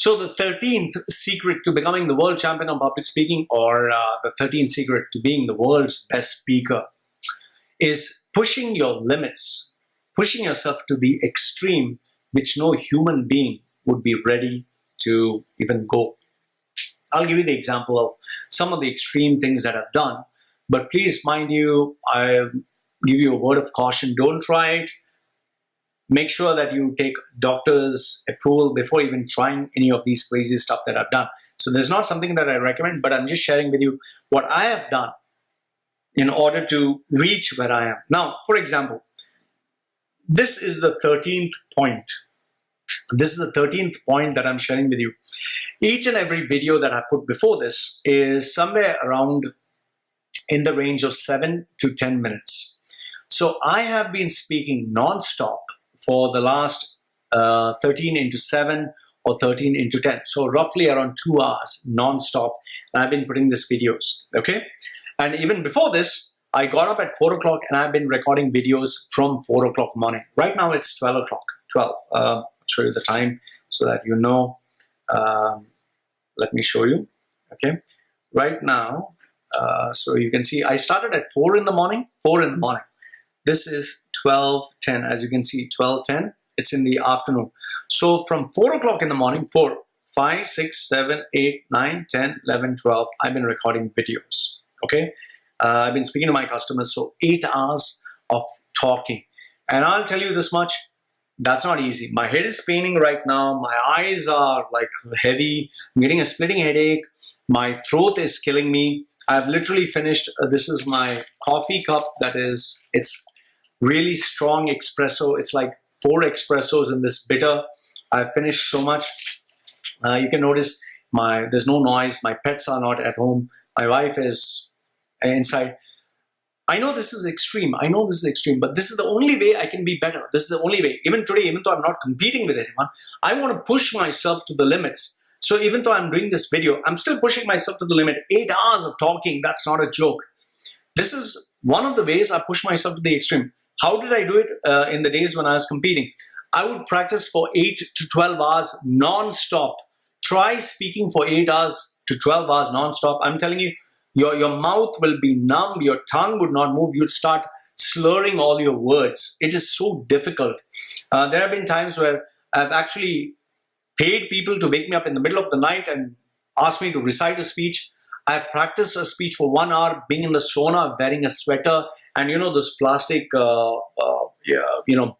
So the 13th secret to becoming the world champion of public speaking, or the 13th secret to being the world's best speaker, is pushing your limits, pushing yourself to the extreme, which no human being would be ready to even go. I'll give you the example of some of the extreme things that I've done, but please, mind you, I give you a word of caution. Don't try it. Make sure that you take doctor's approval before even trying any of these crazy stuff that I've done. So there's not something that I recommend, but I'm just sharing with you what I have done in order to reach where I am. Now, for example, this is the 13th point. This is the 13th point that I'm sharing with you. Each and every video that I put before this is somewhere around in the range of 7 to 10 minutes. So I have been speaking non-stop for the last 13 into 7 or 13 into 10. So roughly around 2 hours non-stop. And I've been putting these videos, okay? And even before this, I got up at 4 o'clock and I've been recording videos from 4 o'clock morning. Right now it's 12 o'clock, 12. I'll show you the time so that you know. Let me show you, okay? Right now, so you can see I started at 4 in the morning, 4 in the morning. This is 12:10, as you can see, 12:10, it's in the afternoon. So from 4 o'clock in the morning, 4, 5, 6, 7, 8, 9, 10, 11, 12, I've been recording videos, okay? I've been speaking to my customers, so 8 hours of talking. And I'll tell you this much, that's not easy. My head is paining right now, my eyes are like heavy, I'm getting a splitting headache, my throat is killing me. I've literally finished, this is my coffee cup it's really strong espresso. It's like 4 espressos in this bitter. I've finished so much. You can notice there's no noise. My pets are not at home. My wife is inside. I know this is extreme. I know this is extreme, but this is the only way I can be better. This is the only way. Even today, even though I'm not competing with anyone, I want to push myself to the limits. So even though I'm doing this video, I'm still pushing myself to the limit. 8 hours of talking, that's not a joke. This is one of the ways I push myself to the extreme. How did I do it in the days when I was competing? I would practice for 8 to 12 hours non-stop. Try speaking for 8 hours to 12 hours non-stop. I'm telling you, your mouth will be numb, your tongue would not move, you'll start slurring all your words. It is so difficult. There have been times where I've actually paid people to wake me up in the middle of the night and ask me to recite a speech. I practiced a speech for 1 hour, being in the sauna, wearing a sweater, and you know those plastic,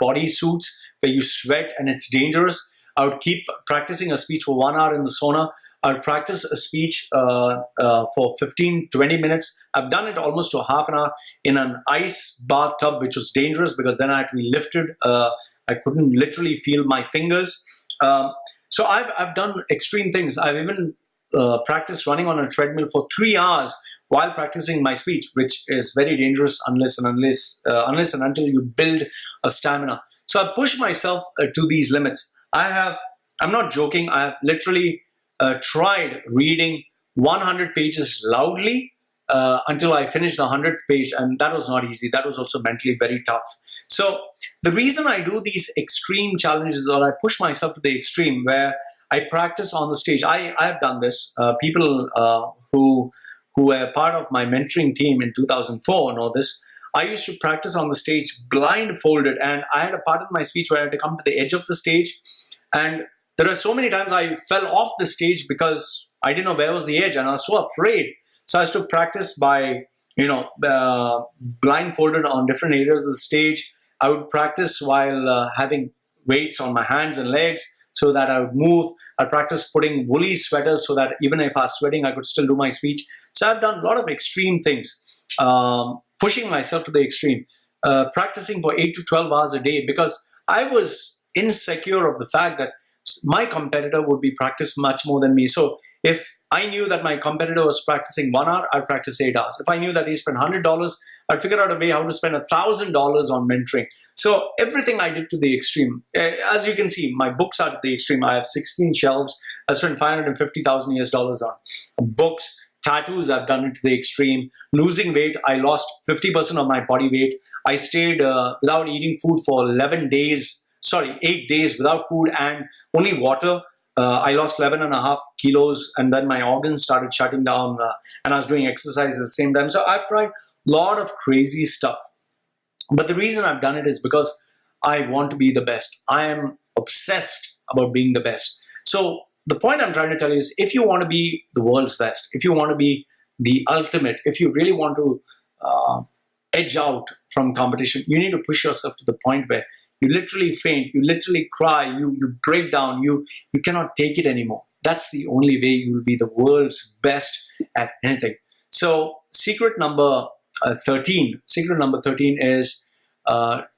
body suits where you sweat and it's dangerous. I would keep practicing a speech for 1 hour in the sauna. I would practice a speech for 15, 20 minutes. I've done it almost to half an hour in an ice bathtub, which was dangerous because then I had to be lifted. I couldn't literally feel my fingers. So I've done extreme things. I've even practiced running on a treadmill for 3 hours while practicing my speech, which is very dangerous unless and until you build a stamina. So I push myself to these limits. I'm not joking. I have literally tried reading 100 pages loudly until I finished the 100th page, and that was not easy. That was also mentally very tough. So the reason I do these extreme challenges, or I push myself to the extreme, where I practice on the stage. I've done this. People who were part of my mentoring team in 2004 know this. I used to practice on the stage blindfolded, and I had a part of my speech where I had to come to the edge of the stage, and there are so many times I fell off the stage because I didn't know where was the edge, and I was so afraid. So I used to practice by, blindfolded on different areas of the stage. I would practice while having weights on my hands and legs so that I would move. I practiced putting woolly sweaters so that even if I was sweating, I could still do my speech. So I've done a lot of extreme things, pushing myself to the extreme, practicing for 8 to 12 hours a day because I was insecure of the fact that my competitor would be practiced much more than me. So if I knew that my competitor was practicing 1 hour, I'd practice 8 hours. If I knew that he spent $100, I'd figure out a way how to spend $1,000 on mentoring. So everything I did to the extreme. As you can see, my books are to the extreme. I have 16 shelves. I spent $550,000 US on books. Tattoos, I've done it to the extreme. Losing weight, I lost 50% of my body weight. I stayed without eating food for 8 days without food and only water. I lost 11.5 kilos, and then my organs started shutting down, and I was doing exercise at the same time. So I've tried a lot of crazy stuff. But the reason I've done it is because I want to be the best. I am obsessed about being the best. So the point I'm trying to tell you is, if you want to be the world's best, if you want to be the ultimate, if you really want to edge out from competition, you need to push yourself to the point where you literally faint, you literally cry, you break down, you cannot take it anymore. That's the only way you will be the world's best at anything. So secret number 13 is,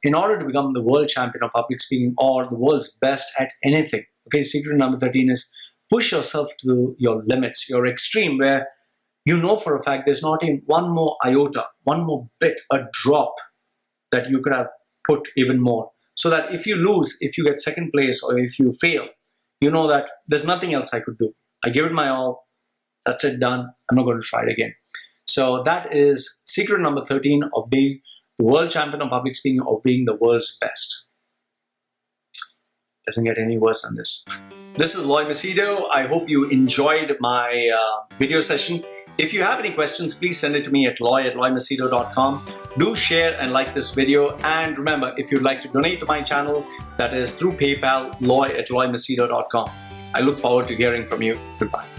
in order to become the world champion of public speaking or the world's best at anything, okay, secret number 13 is push yourself to your limits, your extreme, where you know for a fact there's not even one more iota, one more bit, a drop that you could have put even more. So that if you lose, if you get second place, or if you fail, you know that there's nothing else I could do. I gave it my all. That's it, done. I'm not going to try it again. So that is secret number 13 of being the world champion of public speaking, or being the world's best. Doesn't get any worse than this. This is Machedo. I hope you enjoyed my video session. If you have any questions, please send it to me at loy@loymachedo.com. Do share and like this video. And remember, if you'd like to donate to my channel, that is through PayPal, loy@loymachedo.com. I look forward to hearing from you. Goodbye.